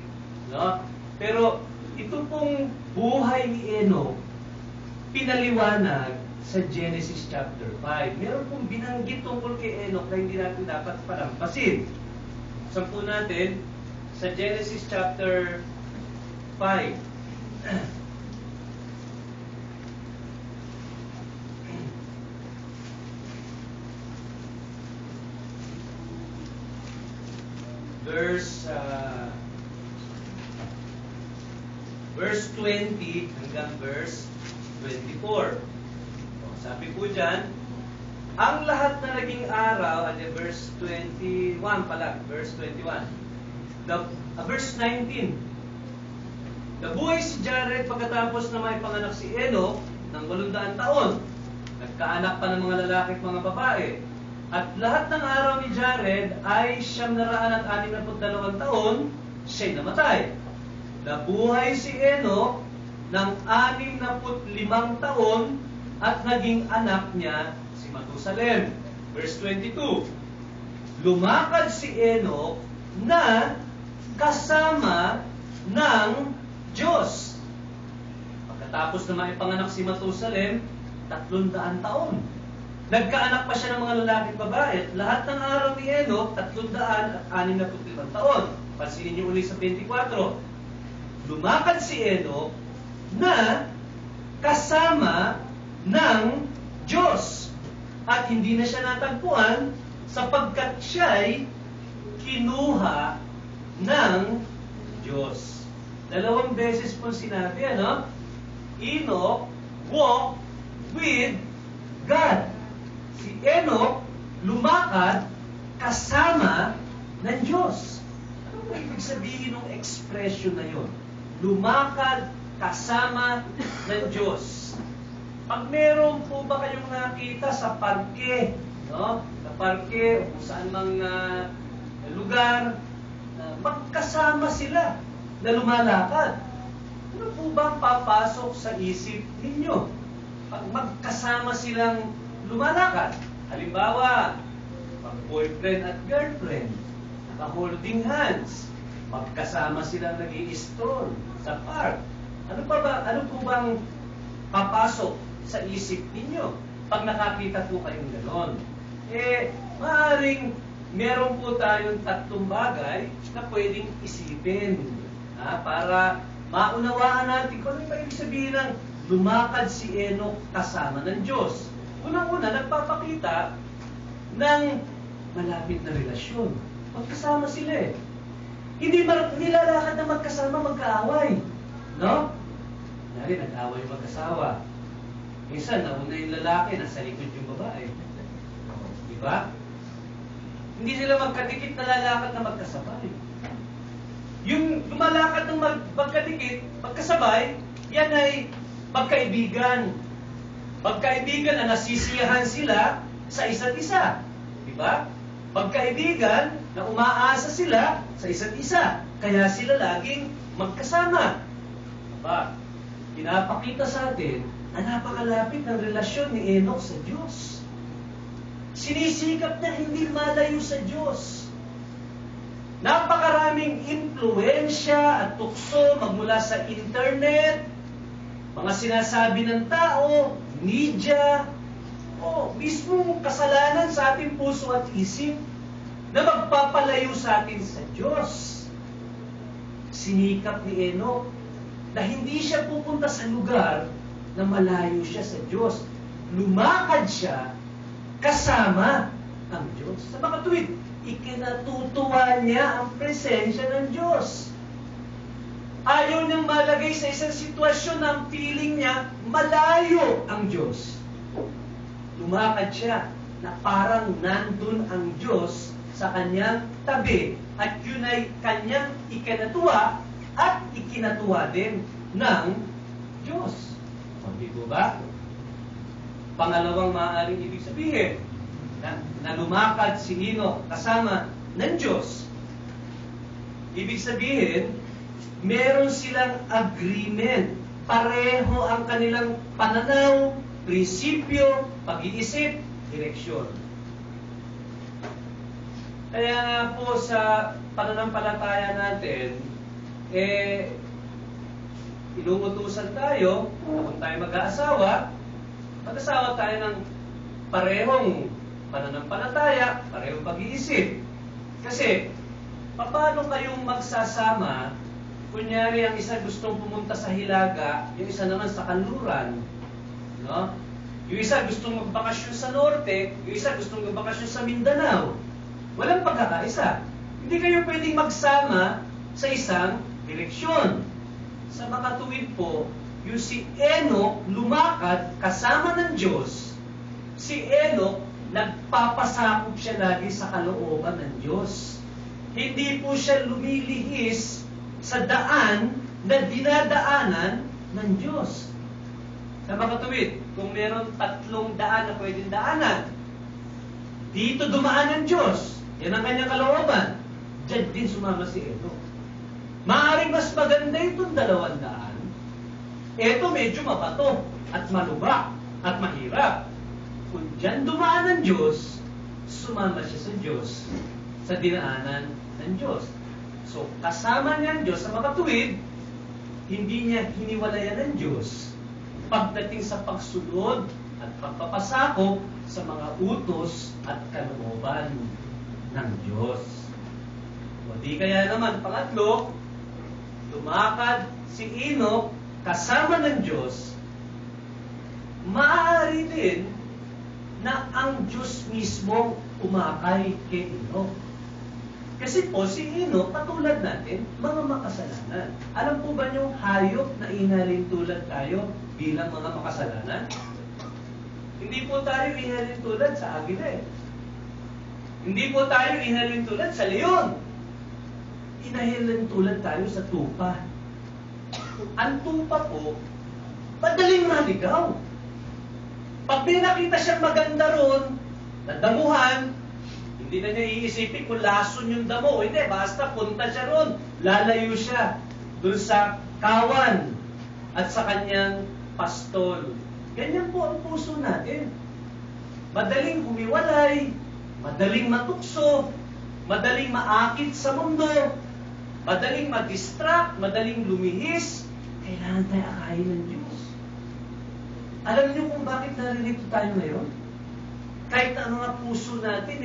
Speaker 1: No? Pero ito pong buhay ni Enoch, pinaliwanag sa Genesis chapter 5. Meron pong binanggit tungkol kay Enoch na hindi natin dapat palampasin. Sampu natin sa Genesis chapter 5. Verse 20 hanggang verse 24. Sabi po dyan, ang lahat na naging araw, verse 21 pala, verse 21. Verse 19. Nabuhay si Jared pagkatapos na may panganak si Enoch ng 800 taon. Nagkaanak pa ng mga lalaki at mga babae. At lahat ng araw ni Jared ay 962 taon, siya'y namatay. Nabuhay si Enoch ng 65 taon at naging anak niya si Matusalem. Verse 22. Lumakad si Enoch na kasama ng Diyos. Pagkatapos na maipanganak si Matusalem, 300 taon. Nagkaanak pa siya ng mga lalaki at babae. Lahat ng araw ni Enoch, 365 taon. Pansinin niyo uli sa 24. Lumakad si Enoch na kasama ng Diyos. At hindi na siya natagpuan sapagkat siya'y kinuha ng Diyos. 2 beses po sinabi, ano? Enoch walked with God. Si Enoch lumakad kasama ng Diyos. Ano po ibig sabihin ng expression na yun? Lumakad kasama ng Diyos. Pag meron po ba kayong nakita sa parke, no? Sa parke o kung saan mang lugar, magkasama sila na lumalakad. Ano po ba papasok sa isip ninyo? Pag magkasama silang lumalakad. Halimbawa, pag boyfriend at girlfriend, naka-holding hands, magkasama silang nag-i-stroll sa park. Ano po bang papasok sa isip ninyo pag nakakita po kayong gano'n? Maaaring meron po tayong 3 bagay na pwedeng isipin para maunawaan natin kung ano ba ibig sabihin ng lumakad si Enoch kasama ng Diyos. Unang-una, nagpapakita ng malapit na relasyon. Magkasama sila Hindi lalakad na magkasama, magkaaway. No? Dahil nag-away yung mag-asawa. Minsan, nauna yung lalaki, nasa likod yung babae. Diba? Hindi sila magkadikit na lalakad na magkasabay. Yung lumalakad ng magkadikit, magkasabay, yan ay magkaibigan. Magkaibigan na nasisiyahan sila sa isa't isa. Diba? Magkaibigan na umaasa sila sa isa't isa. Kaya sila laging magkasama. Diba? pinapakita sa atin na napakalapit ng relasyon ni Enoch sa Diyos. Sinisikap niya hindi malayo sa Diyos. Napakaraming impluensya at tukso magmula sa internet, mga sinasabi ng tao, media, o mismong kasalanan sa ating puso at isip na magpapalayo sa atin sa Diyos. Sinikap ni Enoch na hindi siya pupunta sa lugar na malayo siya sa Diyos. Lumakad siya kasama ang Diyos. Sa mga tuwid, ikinatutuwa niya ang presensya ng Diyos. Ayaw niyang malagay sa isang sitwasyon na ang feeling niya malayo ang Diyos. Lumakad siya na parang nandun ang Diyos sa kanyang tabi at yun ay kanyang ikinatuwa at ikinatuwa din ng Diyos. Hindi po ba? Pangalawang maaaring ibig sabihin na lumakad si Enoch kasama ng Diyos. Ibig sabihin, meron silang agreement. Pareho ang kanilang pananaw, prinsipyo, pag-iisip, direksyon. Kaya nga po sa pananampalataya natin, inuutusan tayo, kung tayo mag-aasawa tayo ng parehong pananampalataya, parehong pag-iisip. Kasi, paano kayong magsasama, kunyari ang isa gustong pumunta sa Hilaga, yung isa naman sa Kanluran, no? Yung isa gustong magbakasyon sa Norte, yung isa gustong magbakasyon sa Mindanao. Walang pagkakaisa. Hindi kayo pwedeng magsama sa isang direksyon. Sa makatuwid po, yung si Enoch lumakad kasama ng Diyos. Si Enoch, nagpapasakop siya lagi sa kalooban ng Diyos. Hindi po siya lumilihis sa daan na dinadaanan ng Diyos. Sa makatuwid, kung meron 3 daan na pwedeng daanan, dito dumaan ng Diyos. Yan ang kanyang kalooban. Diyan din sumama si Enoch. Maaaring mas maganda itong 2 daan. Ito medyo mabato at malubak at mahirap. Kung diyan dumaan ng Diyos, sumama siya sa Diyos sa dinaanan ng Diyos. So, kasama niya ang Diyos sa makatuwid, hindi niya hiniwalayan ng Diyos pagdating sa pagsunod at pagpapasakop sa mga utos at kalooban ng Diyos. O di kaya naman, pangatlo, lumakad si Enoch kasama ng Diyos, maaari din na ang Diyos mismo umakay kay Enoch. Kasi po si Enoch, katulad natin, mga makasalanan. Alam po ba niyong hayop na inalin tulad tayo bilang mga makasalanan? Hindi po tayo inalin tulad sa agila eh. Hindi po tayo inalin tulad sa leon. Inalin tulad tayo sa tupa. Ang tupa po, madaling maligaw. Pag may nakita siyang maganda ron, nadamuhan, hindi na niya iisipin kung lason yung damo. Hindi, basta punta siya ron. Lalayo siya dun sa kawan at sa kanyang pastol. Ganyan po ang puso natin. Madaling humiwalay, madaling matukso, madaling maakit sa mundo, madaling mag-distract, madaling lumihis. Kailangan tayo akayin ng Diyos. Alam niyo kung bakit naririto tayo ngayon? Kahit ang mga puso natin,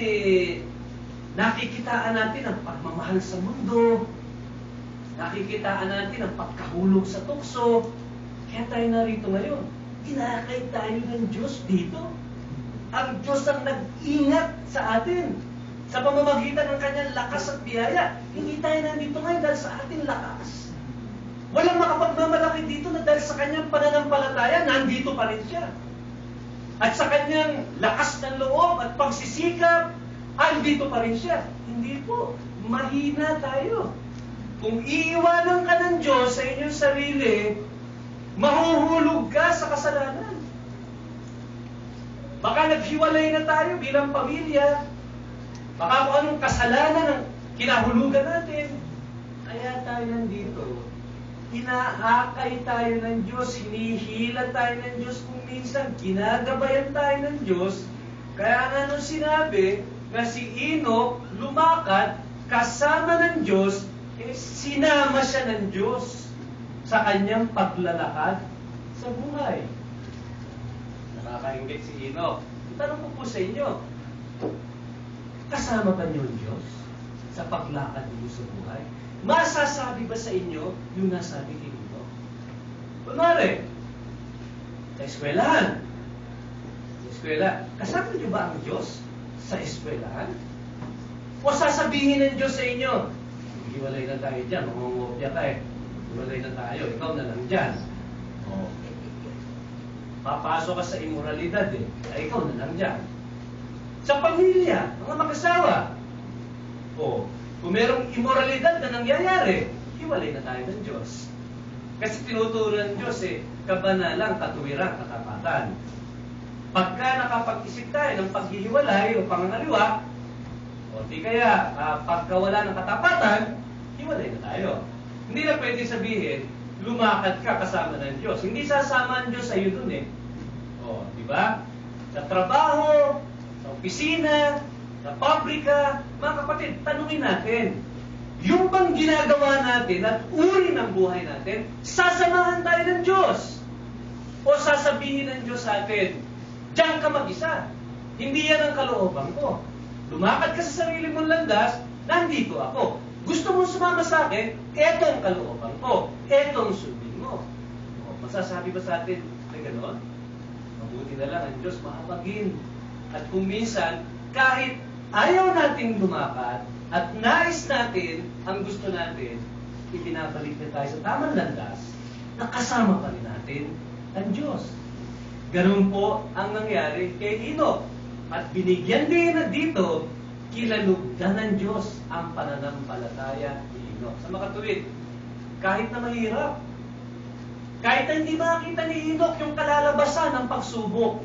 Speaker 1: nakikitaan natin ang pagmamahal sa mundo, nakikitaan natin ang pagkahulog sa tukso, kaya tayo narito ngayon. Inakay tayo ng Diyos dito. Ang Diyos ang nag-ingat sa atin sa pamamagitan ng kanyang lakas at biyaya. Hindi tayo nandito ngayon dahil sa ating lakas. Walang makapagmamalaki dito na dahil sa kanyang pananampalataya, nandito pa rin siya. At sa kanyang lakas ng loob at pagsisikap, andito pa rin siya. Hindi po. Mahina tayo. Kung iiwanan ka ng Diyos sa inyong sarili, mahuhulog ka sa kasalanan. Baka naghiwalay na tayo bilang pamilya. Baka kung anong kasalanan ang kinahulugan natin. Kaya tayo nandito inaakay tayo ng Diyos, hinihila tayo ng Diyos, kung minsan ginagabayan tayo ng Diyos. Kaya nga nung sinabi na si Enoch lumakad kasama ng Diyos, sinama siya ng Diyos sa kanyang paglalakad sa buhay. Nakakaingit si Enoch. Tanong ko po sa inyo, kasama ba niyo ang Diyos sa paglakad niyo sa buhay? Masasabi ba sa inyo yung nasabi kay Enoch? Kunwari, sa eskwelahan. Sa eskwela, kasama niyo ba ang Diyos sa eskwelahan? O sasabihin ng Diyos sa inyo, hiwalay na tayo dyan, mangungopya ka eh. Hiwalay na tayo, ikaw na lang dyan. O, papasok ka sa immoralidad eh, ay ikaw na lang dyan. Sa pamilya, mga mag-asawa. O, kung merong immoralidad na nangyayari, hiwalay na tayo ng Diyos. Kasi tinuturo ng Diyos kabanalan, katuwiran, katapatan. Pagka nakapag-isip tayo ng paghihiwalay o pangangaliwa, o di kaya pagka wala ng katapatan, hiwalay na tayo. Hindi na pwede sabihin, lumakad ka kasama ng Diyos. Hindi sasama ang Diyos sa iyo dun eh. O, di ba? Sa trabaho, sa opisina, sa pabrika, mga kapatid, tanungin natin, yung bang ginagawa natin at uri ng buhay natin, sasamahan tayo ng Diyos? O sasabihin ng Diyos sa atin, diyan ka mag-isa. Hindi yan ang kalooban ko. Lumakad ka sa sarili mong landas, nandito ako. Gusto mong sumama sa akin, eto ang kalooban ko. Eto ang sundin mo. O, masasabi ba sa atin na gano'n? Mabuti na lang ang Diyos mahabagin. At kung minsan, kahit ayaw nating lumakad at nais natin ang gusto natin, ipinabalik na tayo sa tamang landas, nakasama pa rin natin ang Diyos. Ganun po ang nangyari kay Enoch. At binigyan din na dito, kinalugdan ng Diyos ang pananampalataya ni Enoch. Sa makatuwid, kahit na mahirap, kahit na hindi makita ni Enoch yung kalalabasan ng pagsubok,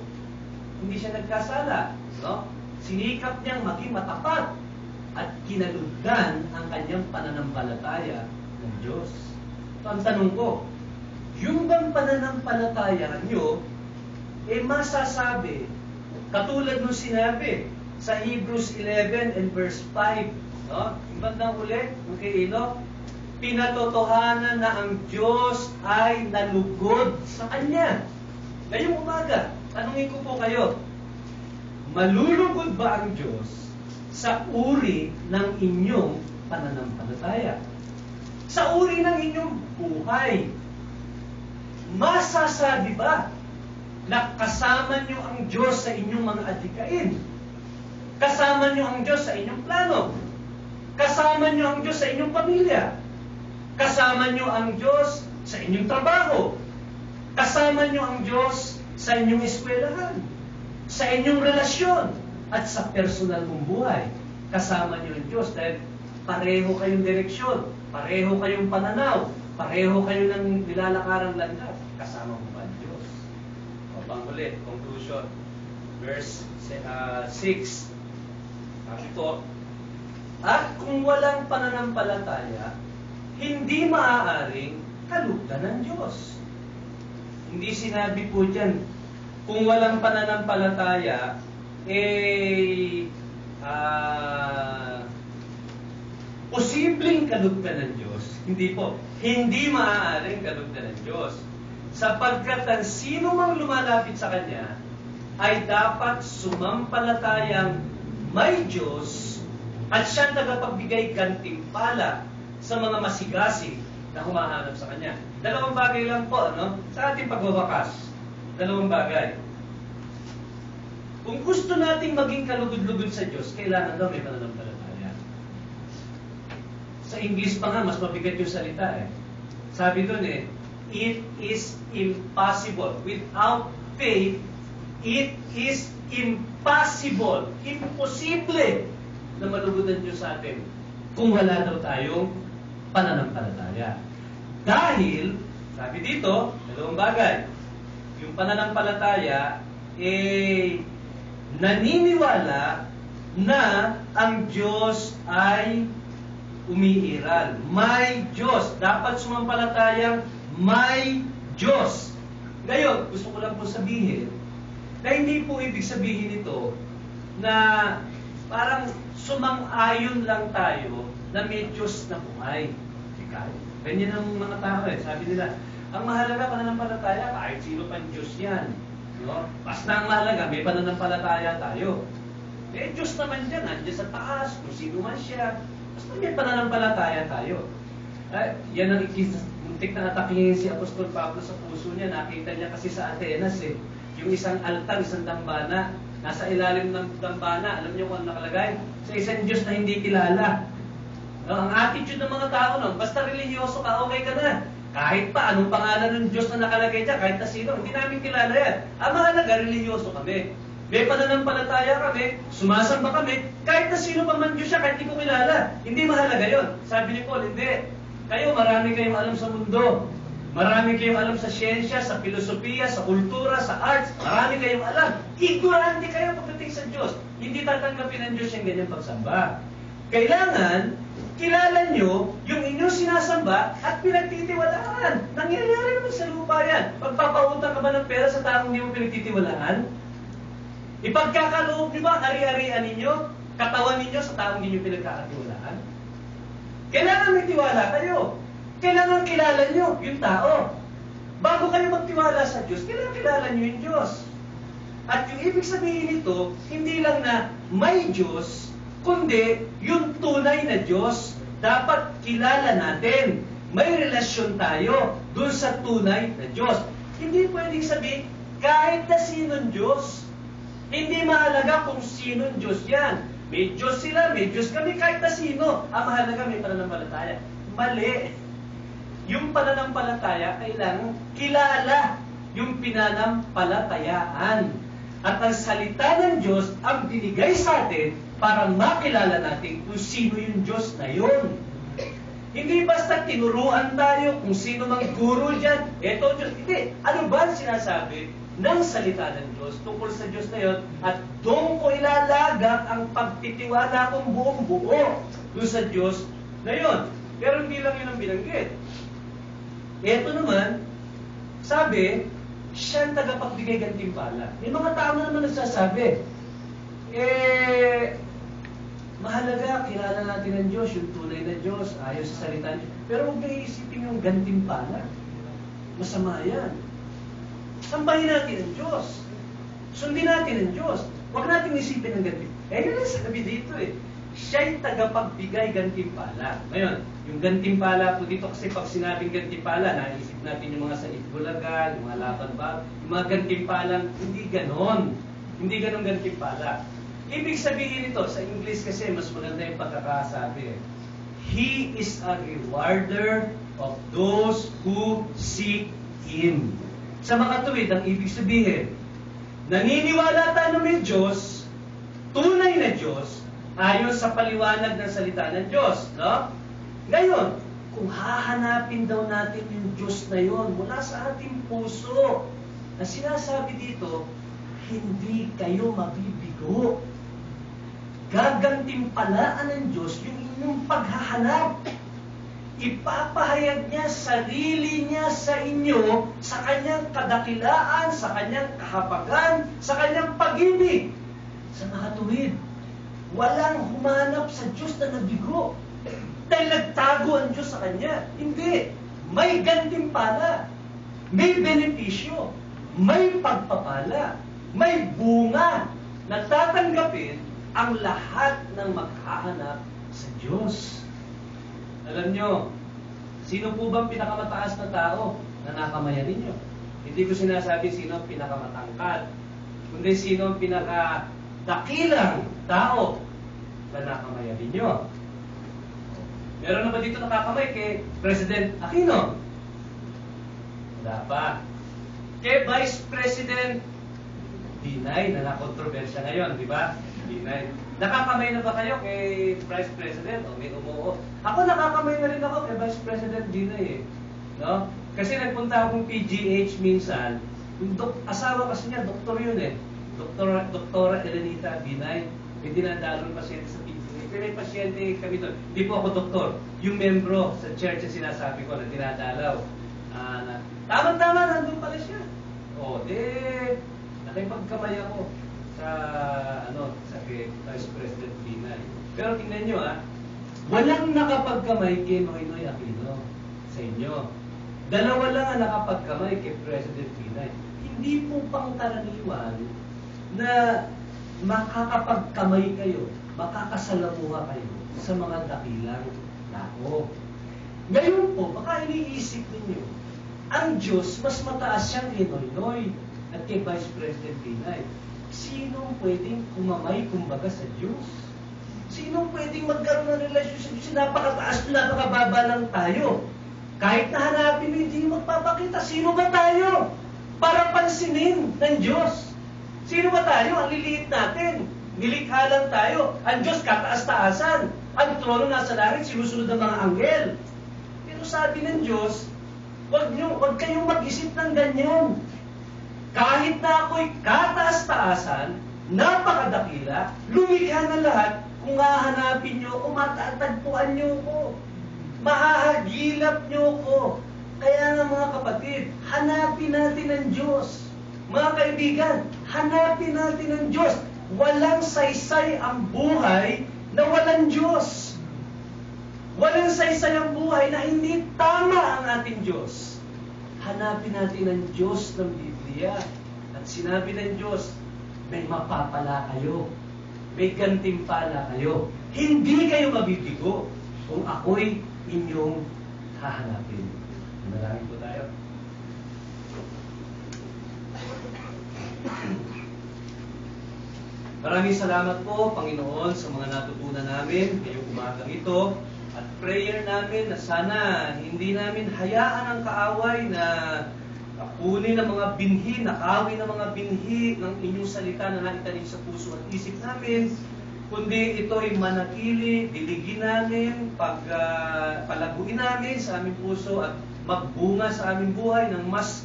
Speaker 1: hindi siya nagkasala. No? Sinikap niyang maging matapat at kinalugdan ang kanyang pananampalataya ng Diyos. So, ang tanong ko, yung bang pananampalataya niyo, masasabi, katulad nung sinabi sa Hebrews 11 and verse 5, no? Yung bandang uli, kay Enoch, pinatotohanan na ang Diyos ay nalugod sa kanya. Ngayong umaga, tanungin ko po kayo, malulugod ba ang Diyos sa uri ng inyong pananampalataya? Sa uri ng inyong buhay? Masasabi ba na kasama niyo ang Diyos sa inyong mga adhikain? Kasama niyo ang Diyos sa inyong plano? Kasama niyo ang Diyos sa inyong pamilya? Kasama niyo ang Diyos sa inyong trabaho? Kasama niyo ang Diyos sa inyong eskwelahan? Sa inyong relasyon? At sa personal mong buhay? Kasama niyo ang Diyos dahil pareho kayong direksyon, pareho kayong pananaw, pareho kayo ng nilalakarang landas. Kasama mo ba ang Diyos? O pangulit, conclusion. Verse 6. Sabi po, at kung walang pananampalataya, hindi maaaring kalugdan ng Diyos. Hindi sinabi po dyan, kung walang pananampalataya, posibleng kalugdan ng Diyos. Hindi po. Hindi maaaring kalugdan ng Diyos. Sapagkat ang sino mang lumalapit sa Kanya ay dapat sumampalatayang may Diyos at siya tagapagbigay gantimpala sa mga masigasig na humahanap sa Kanya. Dalawang bagay lang po, ano? Sa ating pagwawakas. Dalawang bagay. Kung gusto nating maging kalugod-lugod sa Diyos, kailangan daw may pananampalataya. Sa English pa nga, mas mabigat yung salita eh. Sabi doon it is impossible. Without faith, it is impossible. Imposible na malugod ang Diyos sa atin kung wala daw tayong pananampalataya. Dahil, sabi dito, dalawang bagay. Yung pananampalataya, naniniwala na ang Diyos ay umiiral. May Diyos. Dapat sumampalatayang may Diyos. Ngayon, gusto ko lang po sabihin na hindi po ibig sabihin ito na parang sumang-ayon lang tayo na may Diyos na buhay. Ganyan ang mga tao eh. Sabi nila, ang mahalaga pananampalataya, kahit sino pang Diyos yan. No? Basta ang mahalaga, may pananampalataya tayo. May Diyos naman dyan, nandiyan sa taas, kung sino man siya. Basta may pananampalataya tayo. Yan ang muntik na atakihin si Apostol Pablo sa puso niya. Nakita niya kasi sa Atenas eh. Yung isang altar, isang dambana, nasa ilalim ng dambana, alam niyo kung ano nakalagay? Sa isang Diyos na hindi kilala. No, ang attitude ng mga tao nun, basta religyoso ka, okay ka na. Kahit pa, anong pangalan ng Diyos na nakalagay dyan, kahit na sino, hindi namin kilala yan. Ang mahalaga, religyoso kami. May pananampalataya kami, sumasamba kami, kahit na sino pa man Diyos siya, kahit hindi ko kilala. Hindi mahalaga yon. Sabi ni Paul, hindi. Kayo, marami kayong alam sa mundo. Marami kayong alam sa siyensya, sa filosofiya, sa kultura, sa arts. Marami kayong alam. Ignorante kayo pagdating sa Diyos. Hindi tatanggapin ng Diyos yung ganyang pagsamba. Kailangan, kilala nyo yung inyong sinasamba at pinagtitiwalaan. Nangyayari naman sa lupa yan. Pagpapautang ka ba ng pera sa taong hindi mo pinagtitiwalaan? Ipagkakaloob nyo ba ang ari-arian ninyo, katawan ninyo sa taong hindi nyo pinagkakatiwalaan? Kailangan may tiwala kayo. Kailangan kilala nyo yung tao. Bago kayo magtiwala sa Diyos, kailangan kilala nyo yung Diyos. At yung ibig sabihin nito, hindi lang na may Diyos, kundi yung tunay na Diyos, dapat kilala natin. May relasyon tayo dun sa tunay na Diyos. Hindi pwedeng sabihin, kahit na sinong Diyos. Hindi mahalaga kung sinong Diyos yan. May Diyos sila, may Diyos kami, kahit na sino. Ang mahalaga may pananampalataya. Mali. Yung pananampalataya, kailangan kilala yung pinanampalatayaan. At ang salita ng Diyos ang binigay sa atin para makilala natin kung sino yung Diyos na yun. Hindi basta tinuruan tayo kung sino mang guru dyan, eto Diyos. Hindi. Ano ba ang sinasabi ng salita ng Diyos tungkol sa Diyos na yun? At doon ko ilalagak ang pagtitiwala kong buong buo doon sa Diyos na yun. Pero hindi lang yun ang binanggit. Eto naman, sabi, siya ang tagapagbigay gantimpala. May mga tao na naman nagsasabi, mahalaga, kilala natin ang Diyos, yung tunay na Diyos, ayaw sa salita niya. Pero huwag niyo iisipin yung gantimpala. Masama yan. Sambahin natin ang Diyos. Sundin natin ang Diyos. Huwag natin isipin ang gantimpala. Yun ang sabi dito eh. Siya'y tagapagbigay gantimpala. Ngayon, yung gantimpala po dito, kasi pag sinabing gantimpala, naisip natin yung mga sa Itbulaga, yung mga laban ba, yung mga gantimpalang, hindi ganon. Hindi ganon gantimpala. Ibig sabihin ito, sa English kasi mas maganda yung pagkakasabi. He is a rewarder of those who seek Him. Sa mga tuwid, ang ibig sabihin, naniniwala tayo na may Diyos, tunay na Diyos, ayon sa paliwanag ng salita ng Diyos. No? Ngayon, kung hahanapin daw natin yung Diyos na yon mula sa ating puso, na sinasabi dito, hindi kayo mabibigo. Gagantimpalaan ng Diyos yung inyong paghahanap. Ipapahayag niya sarili niya sa inyo sa kanyang kadakilaan, sa kanyang kahabagan, sa kanyang pag-ibig. Sa mga tuwid, walang humanap sa Diyos na nabigo. Dahil nagtago ang Diyos sa Kanya. Hindi. May gantimpala. May benepisyo. May pagpapala. May bunga na tatanggapin ang lahat ng maghahanap sa Diyos. Alam nyo, sino po bang pinakamataas na tao na nakamayanin nyo? Hindi ko sinasabi sino ang pinakamatangkad, kundi sino ang pinakadakilang tao na nakamayanin nyo. Meron na ba dito nakakamay kay President Aquino? Wala pa. Kay Vice President Binay, na nakontrobersya ngayon, di ba? Binay. Nakakamay na ba kayo kay Vice President? O may umuo? Ako nakakamay na rin ako kay Vice President Binay eh. No? Kasi nagpunta akong PGH minsan, yung asawa kasi niya, doktor yun eh. Doktora Elenita Binay. May dinadalong pasyente sa PGH. may pasyente kami doon. Di po ako doktor. Yung membro sa church na sinasabi ko na dinadalaw. Tama-tama, nandun pala siya. Nakipagkamay ako sa Vice President Binay. Pero tingnan nyo walang nakapagkamay kay Noynoy Aquino sa inyo. Dalawa lang ang nakapagkamay kay President Binay. Hindi po pangkaraniwan na makakapagkamay kayo, makakasalamuha kayo sa mga dakilang tao. Ngayon po, baka iniisip ninyo, ang Diyos mas mataas siyang kay Noynoy at kay Vice President Binay. Sinong pwedeng kumamay kumbaga sa Diyos? Sinong pwedeng magkaroon ng relasyon sa Diyos? Napakataas, napakababa lang tayo. Kahit nahanapin mo, hindi magpapakita. Sino ba tayo? Para pansinin ng Diyos. Sino ba tayo? Ang liliit natin. Nilikha lang tayo. Ang Diyos kataas-taasan. Ang trono nasa langit, sinusunod ng mga anghel. Pero sabi ng Diyos, huwag kayong mag-isip ng ganyan. Kahit na ako'y kataas-taasan, napakadakila, lumikha na lahat, kung hahanapin nyo o matatagpuan nyo ko. Mahahagilap nyo ko. Kaya nga mga kapatid, hanapin natin ang Diyos. Mga kaibigan, hanapin natin ang Diyos. Walang saysay ang buhay na walang Diyos. Walang saysay ang buhay na hindi tama ang ating Diyos. Hanapin natin ang Diyos ng Biblia. At sinabi ng Diyos, may mapapala kayo. May gantimpala kayo. Hindi kayo mabibigo kung ako'y inyong hahanapin. Manalangin po tayo. Maraming salamat po, Panginoon, sa mga natutunan namin ngayong umagang ito. At prayer namin na sana hindi namin hayaan ang kaaway na kunin ang mga binhi, nakawin ang mga binhi ng inyong salita na naitanim sa puso at isip namin, kundi ito'y manatili, diligin namin, palaguin namin sa aming puso at magbunga sa aming buhay ng mas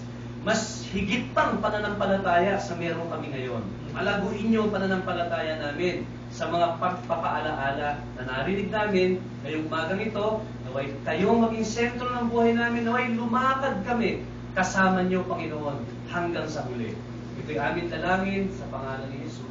Speaker 1: higit pang pananampalataya sa meron kami ngayon. Palaguin niyo ang pananampalataya namin sa mga pagpapaalaala na narinig namin ngayong umagang ito, naway kayong maging sentro ng buhay namin, naway lumakad kami kasama niyo, Panginoon, hanggang sa huli. Ito'y aming dalangin sa pangalan ni Jesus.